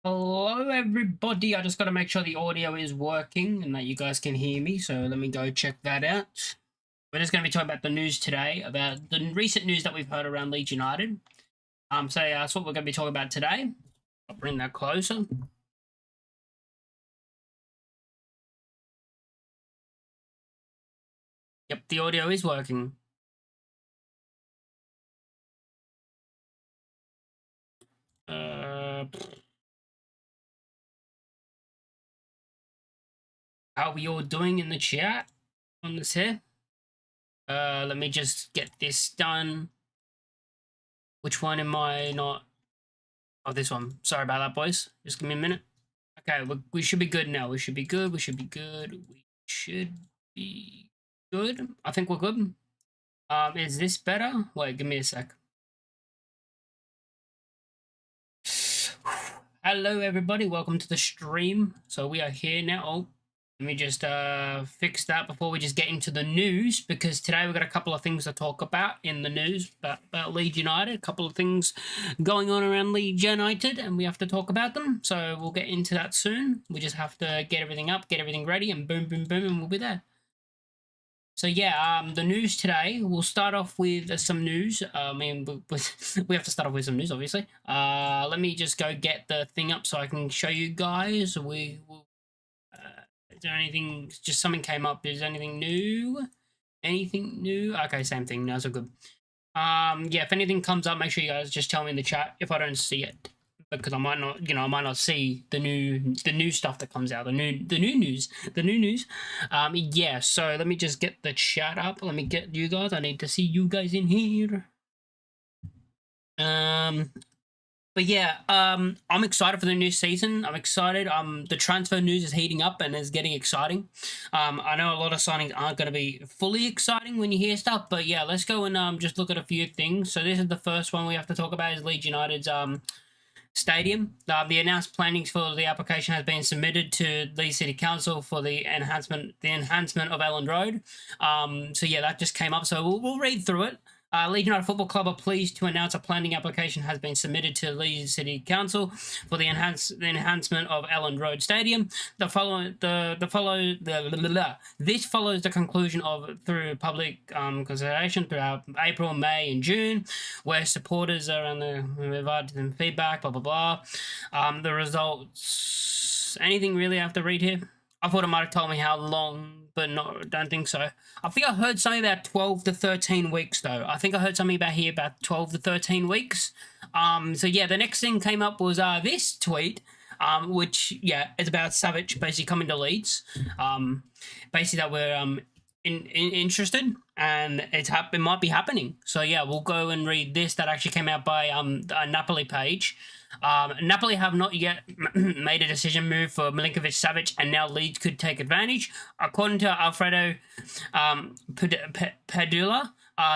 Hello everybody, I just got to make sure the audio is working and that you guys can hear me, so let me go check that out. We're just going to be talking about the news today, about the recent news that we've heard around Leeds United. So that's what we're going to be talking about today. I'll bring that closer. Yep, the audio is working. How are we all doing in the chat on this here? Let me just get this done. Which one am I not? Oh, this one. Sorry about that, boys. Just give me a minute. Okay, we should be good now. We should be good. We should be good. We should be good. I think we're good. Is this better? Wait, give me a sec. Hello, everybody. Welcome to the stream. So we are here now. Oh, let me just fix that before we just get into the news, because today we've got a couple of things to talk about in the news about Leeds United, a couple of things going on around Leeds United, and we have to talk about them. So we'll get into that soon. We just have to get everything up, get everything ready, and boom, boom, boom, and we'll be there. So yeah, the news today, we'll start off with some news. I mean, we have to start off with some news, obviously. Let me just go get the thing up so I can show you guys. Is there anything, just something came up, is there anything new? Anything new? Okay, same thing, no, so good. Yeah, if anything comes up, make sure you guys just tell me in the chat if I don't see it, because I might not see the new stuff that comes out, the new news. Yeah, so let me just get the chat up. Let me get you guys. I need to see you guys in here. But yeah, I'm excited for the new season. I'm excited. The transfer news is heating up and is getting exciting. I know a lot of signings aren't going to be fully exciting when you hear stuff, but yeah, let's go and just look at a few things. So this is the first one we have to talk about, is Leeds United's stadium. The announced plannings for the application has been submitted to Leeds City Council for the enhancement of Elland Road. So yeah, that just came up. So we'll read through it. Leeds United Football Club are pleased to announce a planning application has been submitted to Leeds City Council for the enhancement of Elland Road Stadium. This follows the conclusion of through public consultation throughout April, May, and June, where supporters are provided them feedback. Blah blah blah. The results. Anything really I have to read here? I thought it might have told me how long, but no, don't think so. I think I heard something about 12 to 13 weeks, though. I think I heard something about 12 to 13 weeks. So yeah, the next thing came up was this tweet, which, yeah, it's about Savic basically coming to Leeds. Basically that we're interested, and it might be happening. So yeah, we'll go and read this. That actually came out by a Napoli page. Napoli have not yet made a decision move for Milinkovic-Savic, and now Leeds could take advantage. According to Alfredo Padula,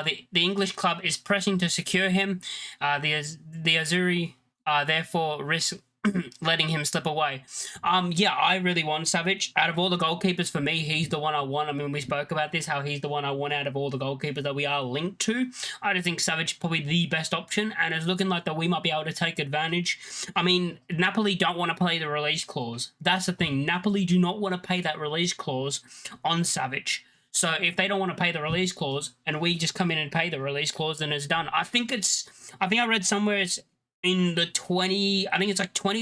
the English club is pressing to secure him. The Azzurri therefore risk letting him slip away. Yeah, I really want Savic. Out of all the goalkeepers, for me, he's the one I want. I mean, we spoke about this, how he's the one I want out of all the goalkeepers that we are linked to. I just think Savic is probably the best option, and it's looking like that we might be able to take advantage. I mean, Napoli don't want to pay the release clause. That's the thing. Napoli do not want to pay that release clause on Savic. So if they don't want to pay the release clause, and we just come in and pay the release clause, then it's done. I think I read somewhere it's in the 20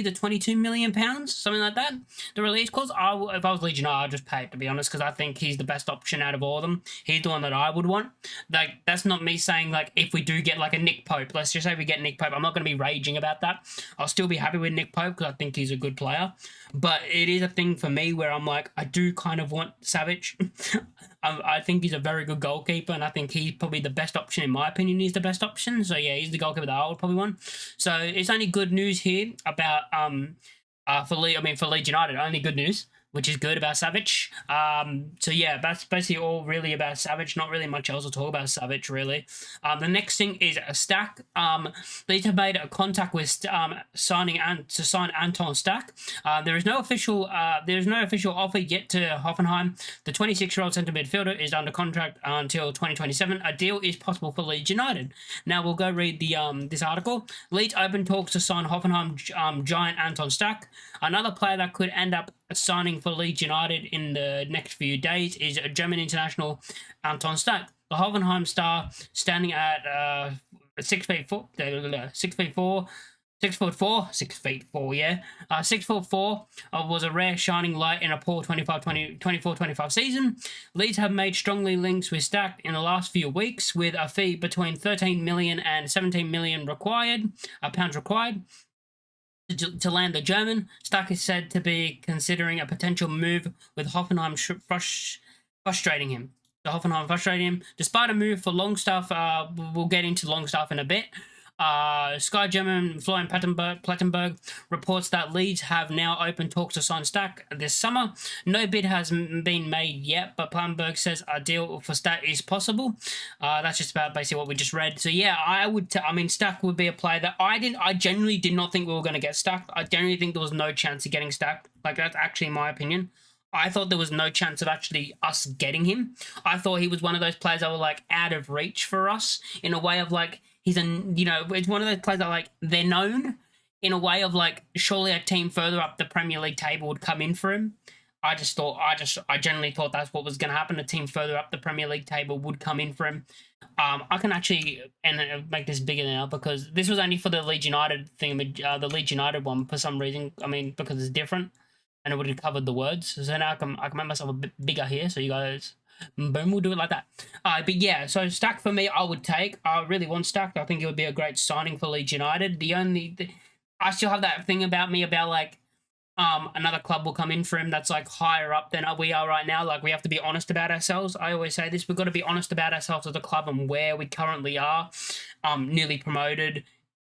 to 22 million pounds, something like that, the release clause. If I was Legion, I'd just pay it, to be honest, because I think he's the best option out of all of them. He's the one that I would want. Like, that's not me saying, like, if we do get, like, a Nick Pope, let's just say we get Nick Pope, I'm not going to be raging about that. I'll still be happy with Nick Pope, because I think he's a good player. But it is a thing for me where I'm like, I do kind of want Savic. I think he's a very good goalkeeper, and I think he's probably the best option. In my opinion, he's the best option. So yeah, he's the goalkeeper that I would probably want. So it's only good news here about for Leeds United. Only good news. which is good about Savic. So yeah, that's basically all really about Savic. Not really much else to talk about Savic, really. The next thing is a Stach. Leeds have made a contact with sign Anton Stach. There is no official offer yet to Hoffenheim. The 26-year-old centre midfielder is under contract until 2027. A deal is possible for Leeds United. Now we'll go read the this article. Leeds open talks to sign Hoffenheim giant Anton Stach. Another player that could end up signing for Leeds United in the next few days is a German international Anton Stach. The Hoffenheim star, standing at 6 feet 4, 6 feet 4, 6 foot 4, 6 feet 4, yeah. 6 foot 4 was a rare shining light in a poor 24-25 season. Leeds have made strongly links with Stach in the last few weeks, with a fee between 13 million and 17 million pounds required. To land the German. Stach is said to be considering a potential move, with Hoffenheim frustrating him. Despite a move for Longstaff, we'll get into Longstaff in a bit. Sky German Florian Plettenberg reports that Leeds have now opened talks to sign Stach this summer. No bid has been made yet, but Plettenberg says a deal for Stach is possible. That's just about basically what we just read. So yeah, Stach would be a player that I genuinely did not think we were going to get Stach. I genuinely think there was no chance of getting Stach. Like, that's actually my opinion. I thought there was no chance of actually us getting him. I thought he was one of those players that were like out of reach for us, in a way of like, it's one of those players that like they're known in a way of like, surely a team further up the Premier League table would come in for him. I generally thought that's what was going to happen. A team further up the Premier League table would come in for him. I can actually make this bigger now, because this was only for the Leeds United thing, the Leeds United one for some reason. I mean, because it's different, and it would have covered the words. So now I can make myself a bit bigger here, so you guys. Boom, we'll do it like that. But yeah, so Stach for me, I would take. I really want Stach. I think it would be a great signing for Leeds United. I still have that thing about me about like, another club will come in for him that's like higher up than we are right now. Like, we have to be honest about ourselves. I always say this: we've got to be honest about ourselves as a club and where we currently are. Newly promoted.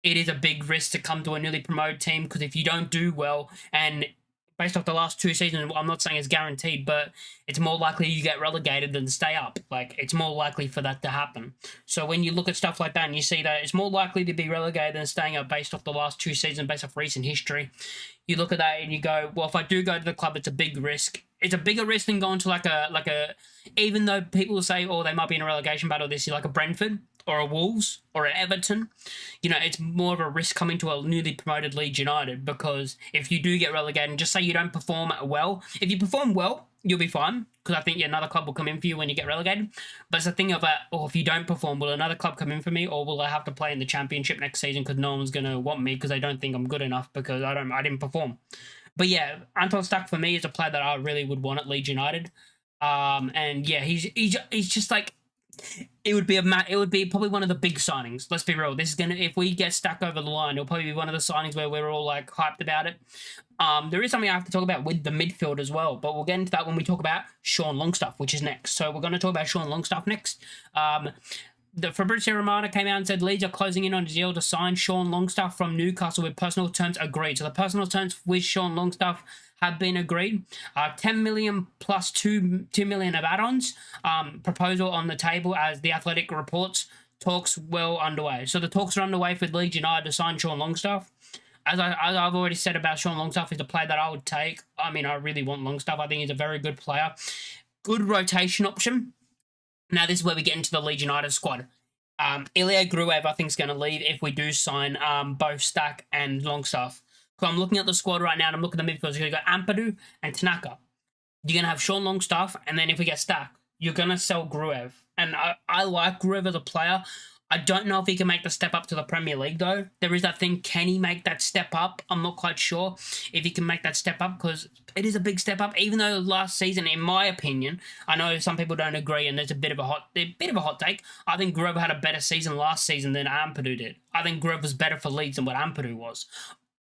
It is a big risk to come to a newly promoted team, because if you don't do well, and based off the last 2 seasons, I'm not saying it's guaranteed, but it's more likely you get relegated than stay up. Like, it's more likely for that to happen. So when you look at stuff like that and you see that it's more likely to be relegated than staying up based off the last 2 seasons, based off recent history, you look at that and you go, well, if I do go to the club, it's a big risk. It's a bigger risk than going to even though people say, oh, they might be in a relegation battle this year, like a Brentford or a Wolves or an Everton, it's more of a risk coming to a newly promoted Leeds United, because if you do get relegated, and just say you don't perform well, if you perform well, you'll be fine, because I think another club will come in for you when you get relegated. But it's a thing of if you don't perform, will another club come in for me, or will I have to play in the Championship next season because no one's going to want me because they don't think I'm good enough because I didn't perform. But yeah, Anton Stach for me is a player that I really would want at Leeds United. And yeah, he's just like, it would be probably one of the big signings. Let's be real. If we get Stach over the line, it'll probably be one of the signings where we're all like hyped about it. There is something I have to talk about with the midfield as well, but we'll get into that when we talk about Sean Longstaff, which is next. So we're going to talk about Sean Longstaff next. The Fabrizio Romano came out and said Leeds are closing in on a deal to sign Sean Longstaff from Newcastle with personal terms agreed. So the personal terms with Sean Longstaff have been agreed. 10 million plus 2 million of add-ons. Proposal on the table, as the Athletic reports. Talks well underway. So the talks are underway for Leeds United to sign Sean Longstaff. As I've already said about Sean Longstaff, he's a player that I would take. I mean, I really want Longstaff. I think he's a very good player. Good rotation option. Now, this is where we get into the Leeds United squad. Ilya Gruev, I think, is going to leave if we do sign both Stach and Longstaff. So I'm looking at the squad right now, and I'm looking at the midfielders. You're going to go Ampadu and Tanaka. You're going to have Sean Longstaff, and then if we get Stach, you're going to sell Gruev. And I like Gruev as a player. I don't know if he can make the step up to the Premier League, though. There is that thing, can he make that step up? I'm not quite sure if he can make that step up, because it is a big step up, even though last season, in my opinion, I know some people don't agree, and there's a bit of a hot take. I think Gruev had a better season last season than Ampadu did. I think Gruev was better for Leeds than what Ampadu was.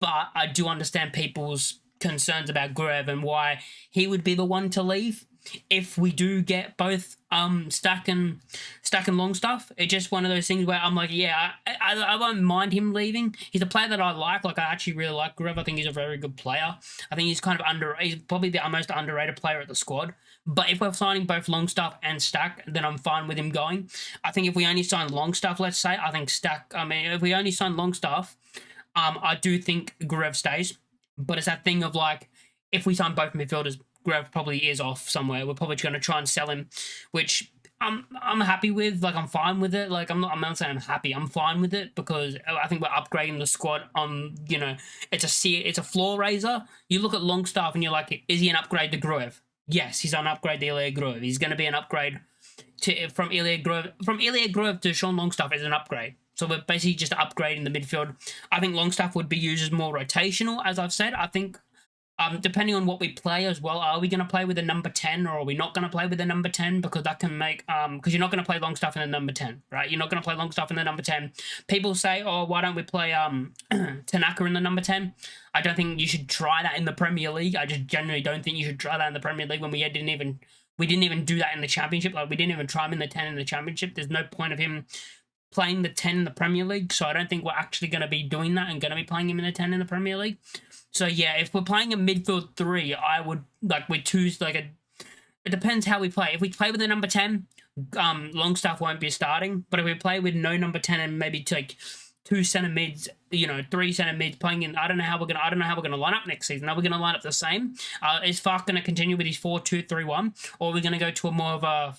But I do understand people's concerns about Gruev and why he would be the one to leave. if we do get both Stach and Longstaff. It's just one of those things where I'm like, yeah, I won't mind him leaving. He's a player that I like. Like, I actually really like Gruev. I think he's a very good player. I think he's kind of he's probably the most underrated player at the squad. But if we're signing both Longstaff and Stach, then I'm fine with him going. I think if we only sign Longstaff, let's say, I think Stach, I mean, if we only sign Longstaff, I do think Gruev stays. But it's that thing of like, if we sign both midfielders, Gruev probably is off somewhere. We're probably going to try and sell him, which I'm happy with. Like, I'm fine with it. Like, I'm not saying I'm happy. I'm fine with it because I think we're upgrading the squad. You know, it's a floor raiser. You look at Longstaff and you're like, is he an upgrade to Gruev? Yes, he's an upgrade to Ilya Gruev. He's going to be an upgrade from Ilya Gruev to Sean Longstaff is an upgrade. So we're basically just upgrading the midfield. I think Longstaff would be used as more rotational, as I've said. I think depending on what we play as well, are we going to play with a number 10 or are we not going to play with a number 10? Because that can make, because you're not going to play Longstaff in the number 10, right? You're not going to play Longstaff in the number 10. People say, oh, why don't we play Tanaka in the number 10? I don't think you should try that in the Premier League. I just generally don't think you should try that in the Premier League when we didn't even do that in the Championship. Like, we didn't even try him in the 10 in the Championship. There's no point of him playing the 10 in the Premier League, so I don't think we're actually going to be doing that and going to be playing him in the 10 in the Premier League. So yeah, if we're playing a midfield 3, I would, like, we choose, like, it depends how we play. If we play with the number 10, Longstaff won't be starting, but if we play with no number 10 and maybe like 2 centre mids, you know, 3 centre mids playing in, I don't know how we're gonna line up next season. Are we gonna line up the same? Is Fark gonna continue with his 4-2-3-1, or are we gonna go to a more of a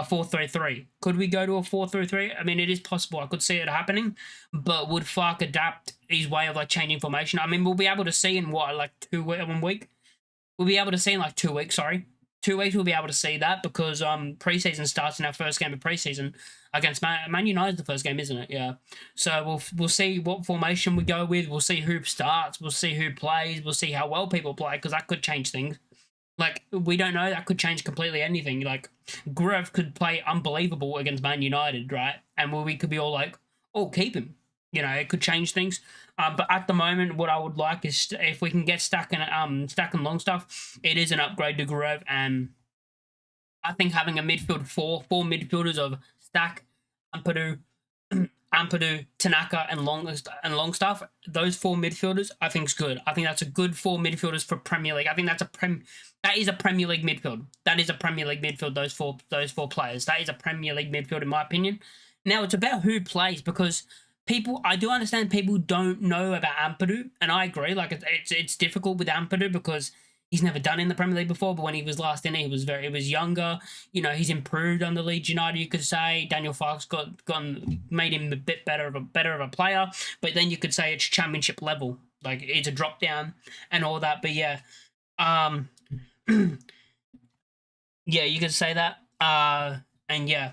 4-3-3? Could we go to a 4-3-3? I mean, it is possible. I could see it happening, but would Fark adapt his way of like changing formation? I mean, we'll be able to see in what, like 1 week? We'll be able to see in like 2 weeks, sorry. 2 weeks we'll be able to see that because preseason starts in our first game of preseason against Man United. The first game, isn't it? Yeah. So we'll see what formation we go with. We'll see who starts. We'll see who plays. We'll see how well people play because that could change things. Like, we don't know. That could change completely anything. Like, Gruev could play unbelievable against Man United, right? And we could be all like, oh, keep him. You know, it could change things. But at the moment, what I would like is if we can get Stach and Longstaff, it is an upgrade to Gruev. And I think having a midfield four midfielders of Stach, Ampadu, Tanaka, and Longstaff, those 4 midfielders, I think is good. I think that's a good 4 midfielders for Premier League. I think that is a Premier League midfield. That is a Premier League midfield. Those four players. That is a Premier League midfield in my opinion. Now it's about who plays because I do understand people don't know about Ampadu, and I agree. Like, it's difficult with Ampadu because he's never done in the Premier League before, but when he was last in it, he was younger. You know, he's improved under Leeds United, you could say. Daniel Farke's made him a bit better of a player, but then you could say it's Championship level. Like, it's a drop down and all that, but yeah. Yeah, you could say that. And yeah.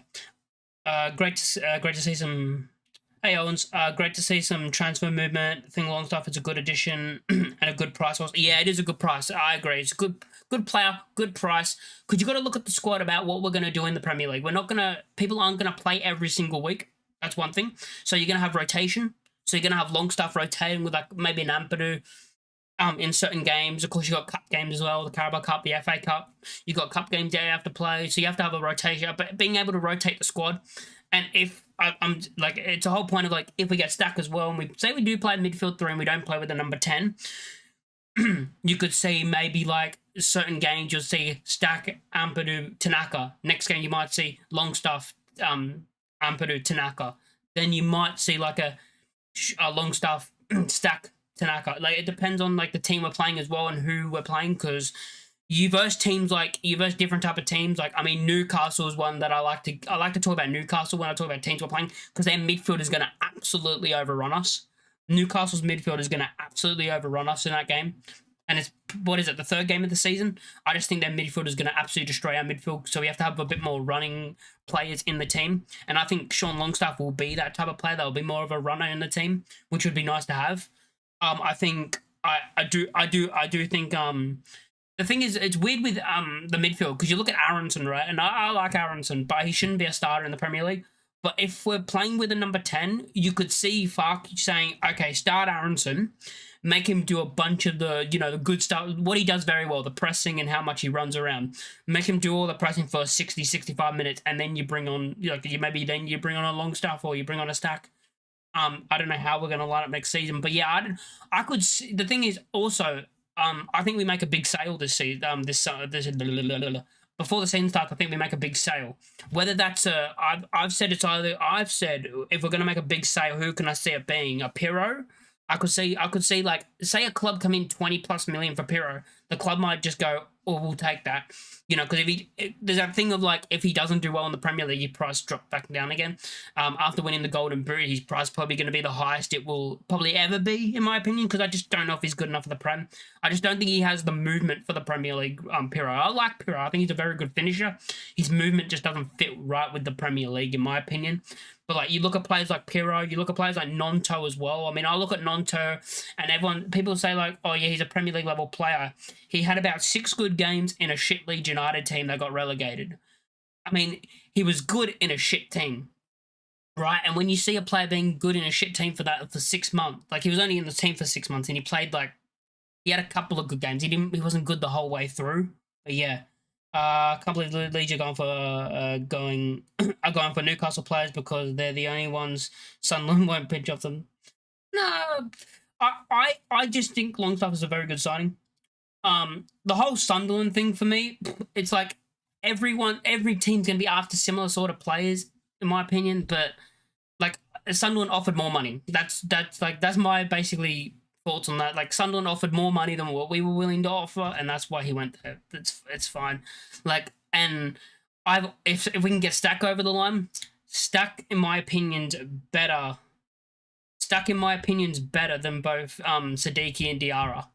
Great to see some... Hey Owens, great to see some transfer movement. I think Longstaff is a good addition and a good price. Also, yeah, it is a good price. I agree. It's a good player, good price. Because you got to look at the squad about what we're going to do in the Premier League. People aren't going to play every single week. That's one thing. So you're going to have rotation. So you're going to have Longstaff rotating with like maybe an Ampadu in certain games. Of course, you got cup games as well, the Carabao Cup, the FA Cup. You got cup games that you have to play. So you have to have a rotation. But being able to rotate the squad. And if I'm like, it's a whole point of like, if we get Stach as well, and we say we do play midfield 3 and we don't play with the number 10, you could see maybe like certain games you'll see Stach, Ampadu, Tanaka. Next game you might see Longstaff, Ampadu, Tanaka. Then you might see like a Longstaff, Stach, Tanaka. Like, it depends on like the team we're playing as well and who we're playing because you verse different type of teams. Like, I mean, Newcastle is one that I like to talk about Newcastle when I talk about teams we're playing because their midfield is going to absolutely overrun us. Newcastle's midfield is going to absolutely overrun us in that game. And it's, what is it, the 3rd game of the season? I just think their midfield is going to absolutely destroy our midfield. So we have to have a bit more running players in the team. And I think Sean Longstaff will be that type of player. That will be more of a runner in the team, which would be nice to have. I think I do think the thing is, it's weird with the midfield because you look at Aronson, right? And I like Aronson, but he shouldn't be a starter in the Premier League. But if we're playing with a number 10, you could see Fark saying, okay, start Aronson, make him do a bunch of the, the good stuff, what he does very well, the pressing and how much he runs around. Make him do all the pressing for 60, 65 minutes, and then you bring on, then you bring on a Longstaff or you bring on a Stach. I don't know how we're going to line up next season, but yeah, I could see, the thing is also, I think we make a big sale this season, before the season starts. I think we make a big sale. Whether that's I've said if we're going to make a big sale, who can I see it being? A Pirro? I could see like, say a club come in 20+ million for Pirro. The club might just go, oh, we'll take that. Because there's that thing of like, if he doesn't do well in the Premier League, his price drop back down again. After winning the Golden Boot, his price probably going to be the highest it will probably ever be, in my opinion, because I just don't know if he's good enough for the Prem. I just don't think he has the movement for the Premier League, Pirro. I like Pirro. I think he's a very good finisher. His movement just doesn't fit right with the Premier League, in my opinion. But like, you look at players like Pirro, you look at players like Nonto as well. I mean, I look at Nonto, and people say like, oh yeah, he's a Premier League level player. He had about 6 good games in a shit Leeds United team that got relegated. I mean, he was good in a shit team, right? And when you see a player being good in a shit team for 6 months, like he was only in the team for 6 months, and he had a couple of good games. He wasn't good the whole way through, but yeah. I can't believe Leeds are going for Newcastle players because they're the only ones Sunderland won't pitch off them. No, I just think Longstaff is a very good signing. The whole Sunderland thing for me, it's like every team's gonna be after similar sort of players, in my opinion. But like, Sunderland offered more money. That's my basically thoughts on that. Like, Sunderland offered more money than what we were willing to offer, and that's why he went there. It's fine. Like, and if we can get Stach over the line, Stach in my opinion's better. Stach in my opinion's better than both Sadiki and Diarra.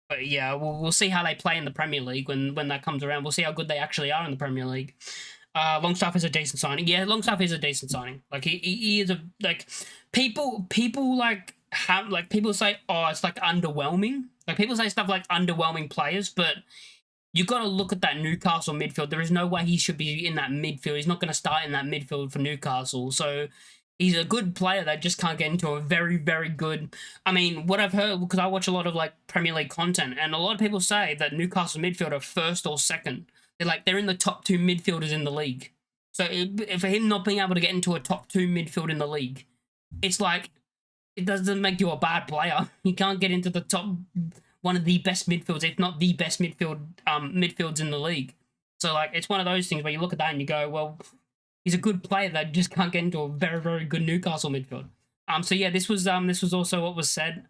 But yeah, we'll see how they play in the Premier League when that comes around. We'll see how good they actually are in the Premier League. Longstaff is a decent signing. Yeah, Longstaff is a decent signing. Like, he is people like. People say, oh, it's like underwhelming. Like, people say stuff like underwhelming players, but you got to look at that Newcastle midfield. There is no way he should be in that midfield. He's not going to start in that midfield for Newcastle. So he's a good player that just can't get into a very, very good. I mean, what I've heard, because I watch a lot of like Premier League content, and a lot of people say that Newcastle midfield are first or second. They're in the top 2 midfielders in the league. So for him not being able to get into a top 2 midfield in the league, it's like, it doesn't make you a bad player. You can't get into the top, one of the best midfields, if not the best midfields in the league. So like, it's one of those things where you look at that and you go, well, he's a good player that just can't get into a very, very good Newcastle midfield. So yeah, this was also what was said.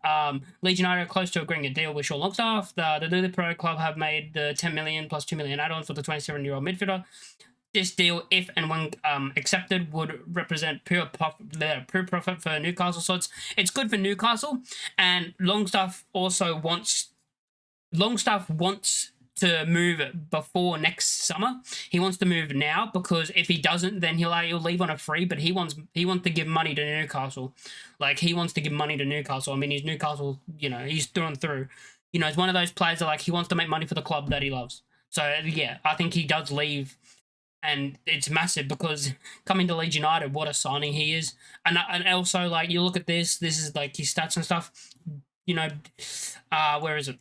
Leeds United are close to agreeing a deal with Sean Longstaff. The Lily Pro Club have made the 10 million plus 2 million add-ons for the 27-year-old midfielder. This deal, if and when accepted, would represent pure profit for Newcastle. So it's good for Newcastle, and Longstaff wants to move before next summer. He wants to move now, because if he doesn't, then he'll leave on a free. But he wants to give money to Newcastle. Like, he wants to give money to Newcastle. I mean, he's Newcastle. He's through and through. He's one of those players that, like, he wants to make money for the club that he loves. So yeah, I think he does leave. And it's massive, because coming to Leeds United, what a signing he is. And also, like, you look at this is like his stats and stuff. Where is it?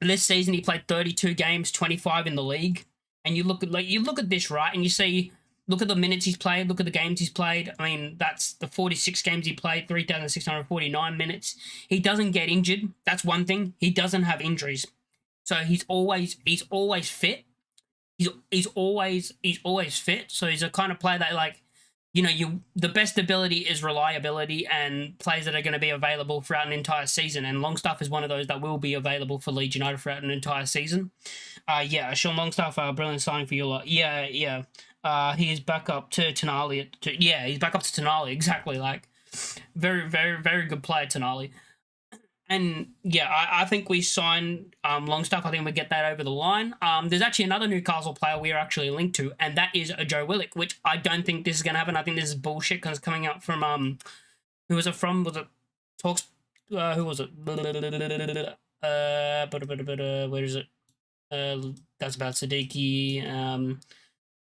This season he played 32 games, 25 in the league. And you look at this, right? And you see, look at the minutes he's played, look at the games he's played. I mean, that's the 46 games he played, 3,649 minutes. He doesn't get injured. That's one thing. He doesn't have injuries. So he's always fit. He's always fit. So he's a kind of player that, like, the best ability is reliability, and players that are going to be available throughout an entire season. And Longstaff is one of those that will be available for Leeds United throughout an entire season. Yeah, Sean Longstaff, brilliant signing for you lot. Yeah. He is back up to Tonali. He's back up to Tonali, exactly. Like, very, very, very good player, Tonali. And yeah, I think we signed Longstaff. I think we get that over the line. There's actually another Newcastle player we are actually linked to, and that is a Joe Willock, which I don't think this is going to happen. I think this is bullshit, because it's coming out from, who was it from? Was it Talks? Who was it? Where is it? That's about Sadiki.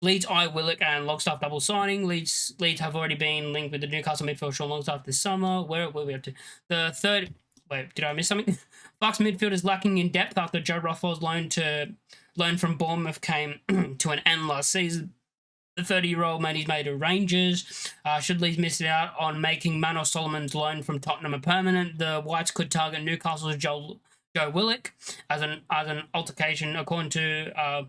Leeds eye Willock and Longstaff double signing. Leeds have already been linked with the Newcastle midfield Sean Longstaff this summer. Where are we up to? The third. Wait, did I miss something? Bucks midfield is lacking in depth after Joe Rothwell's loan from Bournemouth came to an end last season. The 30-year-old man he's made of Rangers. Should Leeds miss out on making Manor Solomon's loan from Tottenham a permanent, the Whites could target Newcastle's Joe Willock as an altercation, according to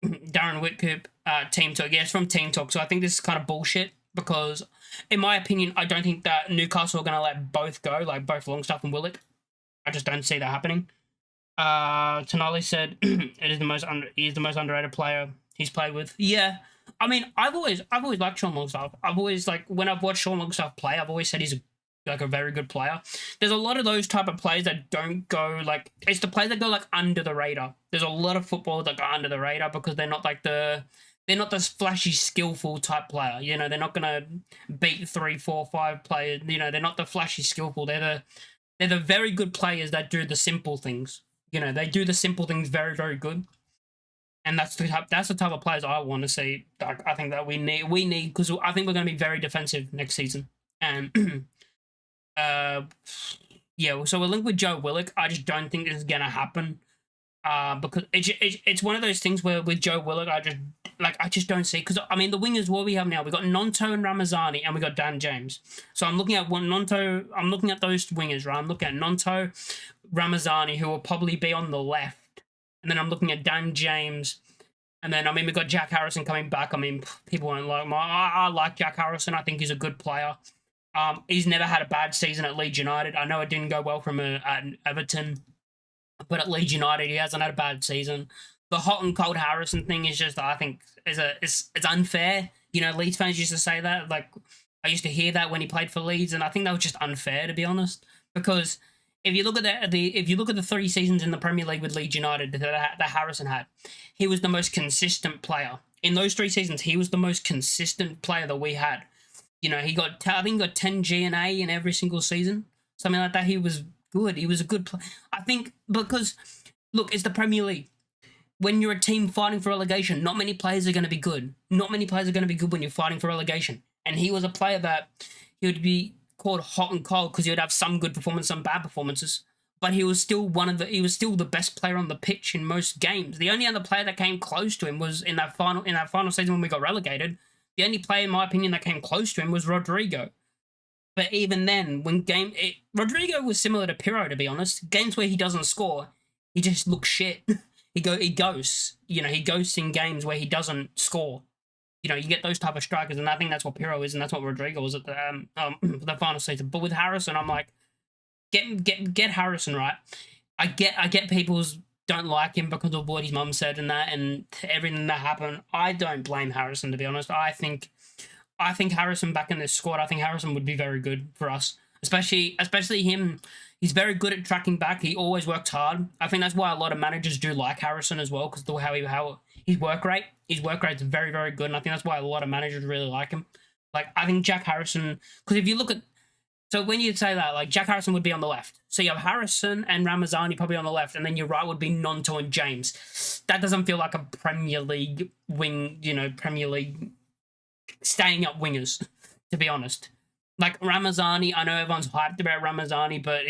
Darren Whitcoop, Team Talk. Yeah, it's from Team Talk. So I think this is kind of bullshit because, in my opinion, I don't think that Newcastle are going to let both go, like both Longstaff and Willock. I just don't see that happening. Tonali said he's the most underrated player he's played with. Yeah. I mean, I've always liked Sean Longstaff. I've always, like, when I've watched Sean Longstaff play, I've always said he's a very good player. There's a lot of those type of players that don't go, like, it's the players that go, like, under the radar. There's a lot of footballers that go under the radar because they're not, like, they're not this flashy, skillful type player. You know, they're not going to beat 3, 4, 5 players. You know, they're not the flashy, skillful. They're the very good players that do the simple things. You know, they do the simple things very, very good. And that's the type of players I want to see. I think that we need because I think we're going to be very defensive next season. And yeah, so we're linked with Joe Willock. I just don't think this is going to happen. Because it's one of those things where with Joe Willock, I just don't see, because I mean the wingers what we have now, we got Nonto and Ramazani and we got Dan James. So I'm looking at I'm looking at those wingers, right? I'm looking at Nonto, Ramazani, who will probably be on the left, and then I'm looking at Dan James, and then I mean we got Jack Harrison coming back. I mean people won't like him. I like Jack Harrison. I think he's a good player. He's never had a bad season at Leeds United. I know it didn't go well from at Everton, but at Leeds United, he hasn't had a bad season. The hot and cold Harrison thing is just, I think, it's unfair. You know, Leeds fans used to say that. Like, I used to hear that when he played for Leeds, and I think that was just unfair, to be honest. Because if you look at the 3 seasons in the Premier League with Leeds United that Harrison had, he was the most consistent player. In those 3 seasons, he was the most consistent player that we had. You know, I think he got 10 G&A in every single season, something like that. He was good. He was a good player. I think because, look, it's the Premier League. When you're a team fighting for relegation, not many players are going to be good. Not many players are going to be good when you're fighting for relegation. And he was a player that he would be called hot and cold because he would have some good performances, some bad performances. But he was still the best player on the pitch in most games. The only other player that came close to him was in that final season when we got relegated. The only player, in my opinion, that came close to him was Rodrigo. But even then, Rodrigo was similar to Pirro, to be honest. Games where he doesn't score, he just looks shit. He ghosts. You know, he ghosts in games where he doesn't score. You know, you get those type of strikers, and I think that's what Pirro is, and that's what Rodrigo was at the final season. But with Harrison, I'm like, get Harrison right. I get people's don't like him because of what his mum said and that and everything that happened. I don't blame Harrison, to be honest. I think Harrison back in this squad, I think Harrison would be very good for us. Especially him. He's very good at tracking back. He always works hard. I think that's why a lot of managers do like Harrison as well, because how his work rate is very, very good, and I think that's why a lot of managers really like him. Like, I think Jack Harrison, because if you look at, so when you say that, like, Jack Harrison would be on the left. So you have Harrison and Ramazani probably on the left, and then your right would be Nonto and James. That doesn't feel like a Premier League wing, you know, Premier League staying up wingers, to be honest. Like Ramazani, I know everyone's hyped about Ramazani, but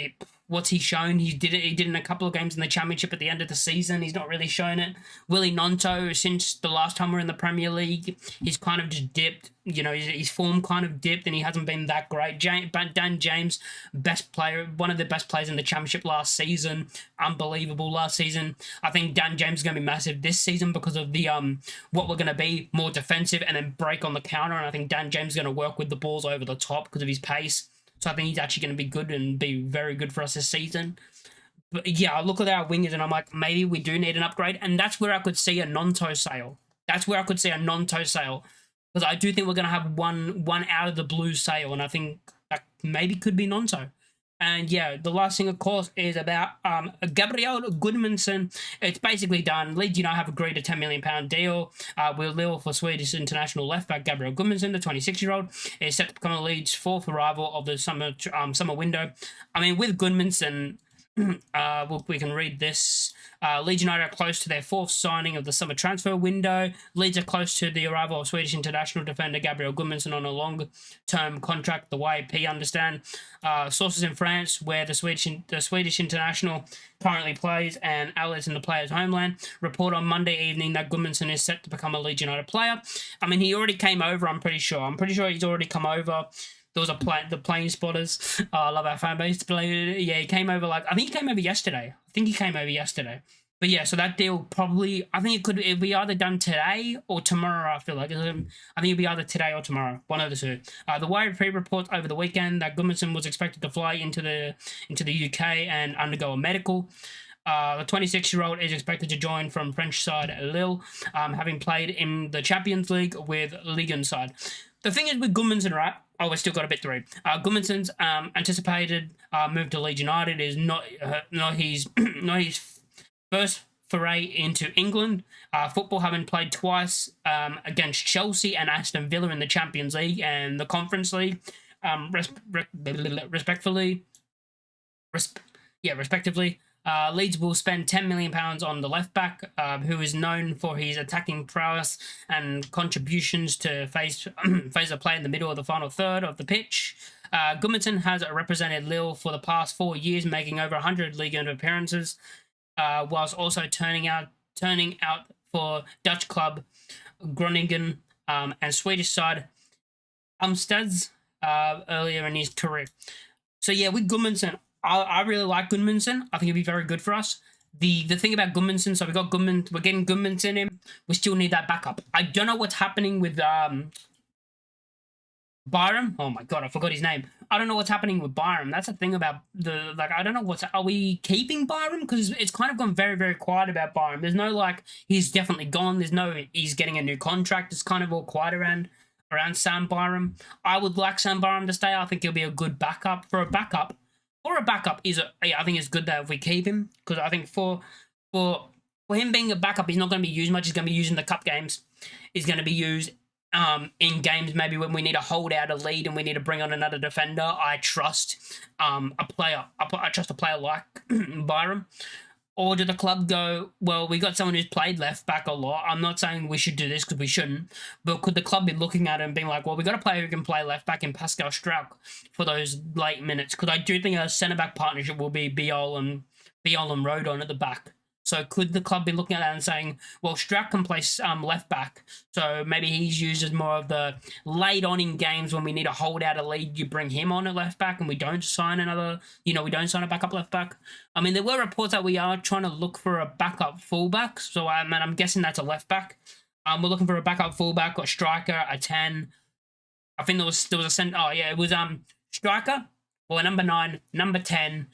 what's he shown? He did in a couple of games in the Championship at the end of the season. He's not really shown it. Willie Nonto, since the last time we're in the Premier League, he's kind of just dipped. You know, his form kind of dipped, and he hasn't been that great. Dan James, best player, one of the best players in the Championship last season. Unbelievable last season. I think Dan James is going to be massive this season because of the what we're going to be more defensive and then break on the counter. And I think Dan James is going to work with the balls over the top because of his pace. So I think he's actually going to be good and be very good for us this season. But yeah, I look at our wingers and I'm like, maybe we do need an upgrade. And that's where I could see a Nonto sale. Because I do think we're going to have one out of the blue sale. And I think that maybe could be Nonto. And yeah, the last thing, of course, is about Gabriel Gudmundsson. It's basically done. Leeds, have agreed a £10 million deal with Lille for Swedish international left-back Gabriel Gudmundsson, the 26-year-old, is set to become Leeds' fourth arrival of the summer window. I mean, with Gudmundsson, we can read this. Leeds United are close to their fourth signing of the summer transfer window. Leeds are close to the arrival of Swedish international defender Gabriel Gudmundsson on a long-term contract, the YP understand. Sources in France, where the Swedish international currently plays and outlets in the player's homeland, report on Monday evening that Gudmundsson is set to become a Leeds United player. I mean, he already came over, I'm pretty sure. I'm pretty sure he's already come over. There was the plane spotters. I love our fan base. Yeah, he came over I think he came over yesterday. But yeah, so that deal probably, I think it'd be either done today or tomorrow, I feel like. I think it'd be either today or tomorrow, one of the two. The YP reports over the weekend that Gudmundsson was expected to fly into the UK and undergo a medical. The 26-year-old is expected to join from French side Lille, having played in the Champions League with Ligue 1 side. The thing is with Gudmundsson, right? Oh, we've still got a bit to read. Gudmundsson's anticipated move to Leeds United is not his first foray into England. Football, having played twice against Chelsea and Aston Villa in the Champions League and the Conference League, respectively. Leeds will spend £10 million on the left back, who is known for his attacking prowess and contributions to face a play in the middle of the final third of the pitch. Gudmundsson has represented Lille for the past 4 years, making over 100 Ligue 1 appearances, whilst also turning out for Dutch club Groningen and Swedish side Amsteds earlier in his career. So yeah, with Gudmundsson, I really like Gudmundsson. I think it'd be very good for us. The thing about Gudmundsson, so we're getting Gudmundsson in. We still need that backup. I don't know what's happening with Byram. Oh my god, I forgot his name. I don't know what's happening with Byram. That's the thing about I don't know are we keeping Byram? Because it's kind of gone very, very quiet about Byram. There's no he's definitely gone. There's no he's getting a new contract. It's kind of all quiet around Sam Byram. I would like Sam Byram to stay. I think he'll be a good backup. For a backup I think it's good that if we keep him, because I think for him being a backup, he's not going to be used much. He's going to be used in the cup games. He's going to be used in games maybe when we need to hold out a lead and we need to bring on another defender. I trust a player. I trust a player like Byram. Or do the club go, well, we got someone who's played left back a lot. I'm not saying we should do this because we shouldn't, but could the club be looking at it and being like, well, we got a player who can play left back in Pascal Strauch for those late minutes? Because I do think a centre back partnership will be Biol and Rodon at the back. So could the club be looking at that and saying, well, Strauch can play left back, so maybe he's used as more of the late on in games when we need to hold out a lead, you bring him on at left back and we don't sign we don't sign a backup left back. I mean, there were reports that we are trying to look for a backup fullback, so I'm guessing that's a left back. We're looking for a backup fullback or striker, a 10. I think there was a center. Oh yeah, it was striker, or number 9, number 10,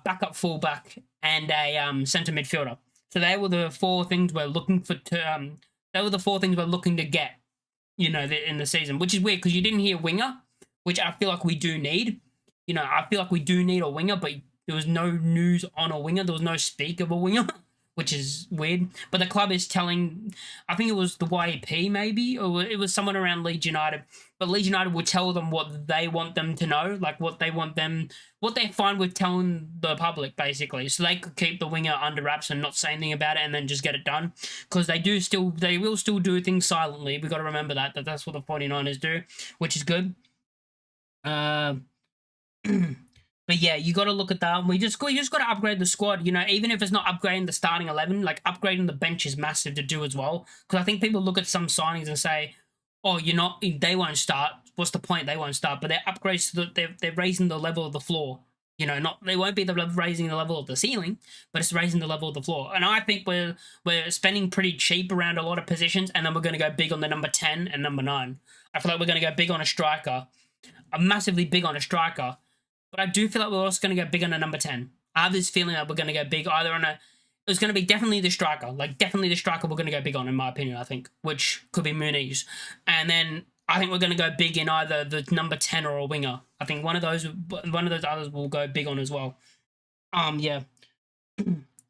backup fullback, and a centre midfielder. So they were the 4 things we're looking for. They were the 4 things we're looking to get, in the season. Which is weird because you didn't hear winger, which I feel like we do need. I feel like we do need a winger, but there was no news on a winger. There was no speak of a winger, which is weird. But the club is telling, I think it was the YEP maybe, or it was someone around Leeds United. But Leeds United will tell them what they want them to know, what they're fine with telling the public, basically. So they could keep the winger under wraps and not say anything about it and then just get it done. Because they will still do things silently. We've got to remember that's what the 49ers do, which is good. But yeah, you got to look at that. We just got to upgrade the squad. Even if it's not upgrading the starting 11, upgrading the bench is massive to do as well. Because I think people look at some signings and say, "Oh, they won't start. What's the point? They won't start." But they're upgrades they're raising the level of the floor. They won't be raising the level of the ceiling, but it's raising the level of the floor. And I think we're spending pretty cheap around a lot of positions, and then we're going to go big on the number 10 and number 9. I feel like we're going to go big on a striker, massively big on a striker. But I do feel like we're also going to go big on a number 10. I have this feeling that we're going to go big either on it's going to be definitely the striker. Definitely the striker we're going to go big on, in my opinion, I think. Which could be Muniz. And then I think we're going to go big in either the number 10 or a winger. I think one of those others will go big on as well. Yeah.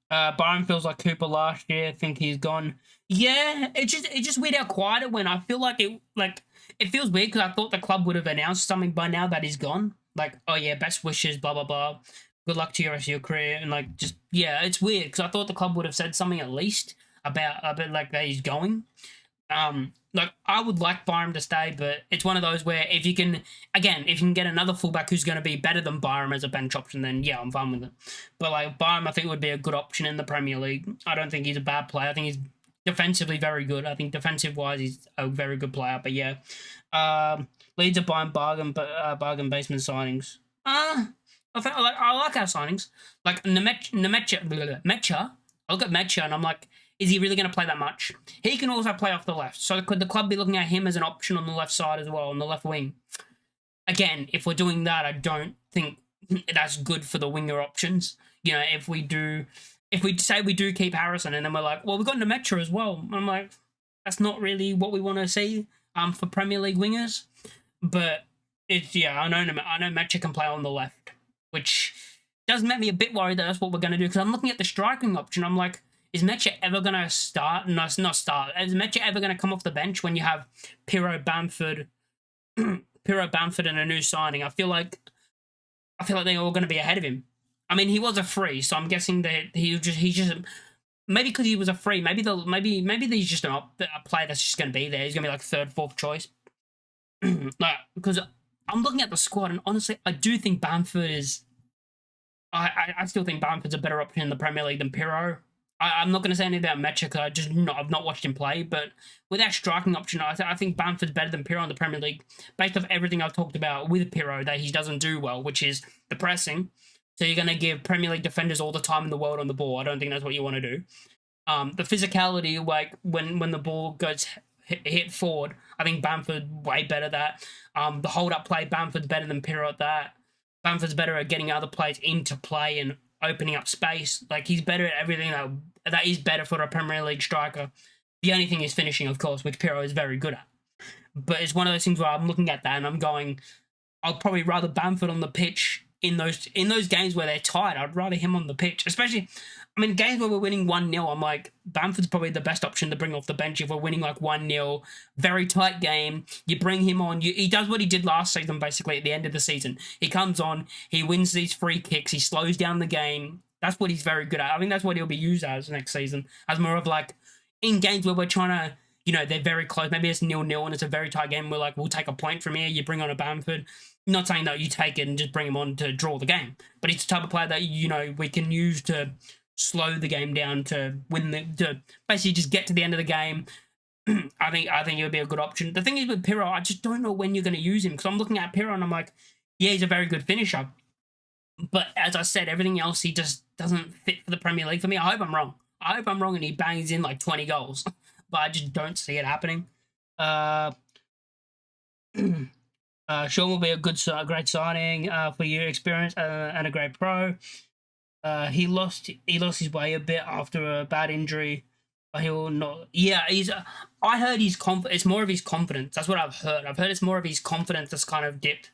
Byron feels like Cooper last year. I think he's gone. Yeah, it just weird how quiet it went. I feel like it feels weird because I thought the club would have announced something by now that he's gone. Oh yeah, best wishes, blah, blah, blah. good luck to your rest of your career. And like, just yeah, it's weird because I thought the club would have said something at least about a bit like that he's going. Like I would like Byram to stay, but it's one of those where if you can, again, if you can get another fullback who's going to be better than Byram as a bench option, then yeah, I'm fine with it. But like Byram, I think would be a good option in the Premier League. I don't think he's a bad player. I think he's defensively very good. I think defensive wise, he's a very good player. But yeah, Leeds are buying bargain basement signings. I like our signings. Like Mecha. I look at Mecha and I'm like, is he really going to play that much? He can also play off the left. So could the club be looking at him as an option on the left side as well, on the left wing? Again, if we're doing that, I don't think that's good for the winger options. You know, if we say we do keep Harrison and then we're like, well, we've got Nemecha as well. I'm like, that's not really what we want to see for Premier League wingers. But it's, yeah, I know Mecha can play on the left, which does make me a bit worried that that's what we're going to do, because I'm looking at the striking option. I'm like, is Mecha ever going to start? No, it's not start. Is Mecha ever going to come off the bench when you have Piro Bamford and a new signing? I feel like they're all going to be ahead of him. I mean, he was a free, so I'm guessing that he's just maybe because he was a free. Maybe he's just a player that's just going to be there. He's going to be like third, fourth choice. Like, because I'm looking at the squad, and honestly, I do think Bamford is. I still think Bamford's a better option in the Premier League than Piro. I'm not going to say anything about Mecha because I've not watched him play, but with that striking option, I think Bamford's better than Piro in the Premier League, based off everything I've talked about with Piro that he doesn't do well, which is the pressing. So you're going to give Premier League defenders all the time in the world on the ball. I don't think that's what you want to do. The physicality, like when the ball goes hit forward, I think Bamford way better at that. The hold-up play, Bamford's better than Piro at that. Bamford's better at getting other players into play and opening up space. Like, he's better at everything that is better for a Premier League striker. The only thing is finishing, of course, which Piro is very good at. But it's one of those things where I'm looking at that and I'm going, I'd probably rather Bamford on the pitch in those games where they're tight. I'd rather him on the pitch, especially, I mean, games where we're winning 1-0, I'm like, Bamford's probably the best option to bring off the bench if we're winning like 1-0, very tight game. You bring him on. He does what he did last season, basically, at the end of the season. He comes on, he wins these free kicks, he slows down the game. That's what he's very good at. I think that's what he'll be used as next season, as more of like, in games where we're trying to, you know, they're very close. Maybe it's 0-0 and it's a very tight game. We're like, we'll take a point from here. You bring on a Bamford. Not saying that you take it and just bring him on to draw the game, but he's the type of player that, you know, we can use to slow the game down to to basically just get to the end of the game. I think it would be a good option. The thing is with Piro, I just don't know when you're going to use him, because I'm looking at Piro and I'm like, yeah, he's a very good finisher, but as I said, everything else he just doesn't fit for the Premier League for me. I hope I'm wrong. And he bangs in like 20 goals, but I just don't see it happening. Sean will be a great signing for your experience and a great pro. He lost his way a bit after a bad injury. But he'll not. Yeah, I heard he's it's more of his confidence. That's what I've heard. I've heard it's more of his confidence that's kind of dipped.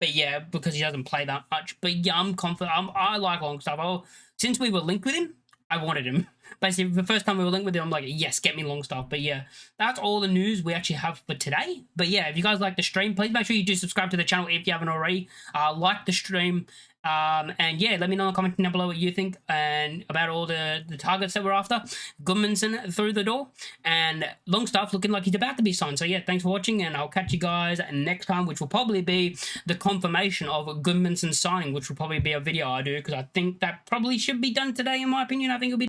But yeah, because he doesn't play that much. But yeah, I'm confident. I like Longstaff. Since we were linked with him, I wanted him. Basically, the first time we were linked with him, I'm like, yes, get me Longstaff. But yeah, that's all the news we actually have for today. But yeah, if you guys like the stream, please make sure you do subscribe to the channel if you haven't already. Like the stream. And yeah, let me know in the comments down below what you think and about all the targets that we're after. Gudmundsson through the door, and Longstaff looking like he's about to be signed. So yeah, thanks for watching, and I'll catch you guys next time, which will probably be the confirmation of Gudmundsson signing, which will probably be a video I do, because I think that probably should be done today, in my opinion. I think it'll be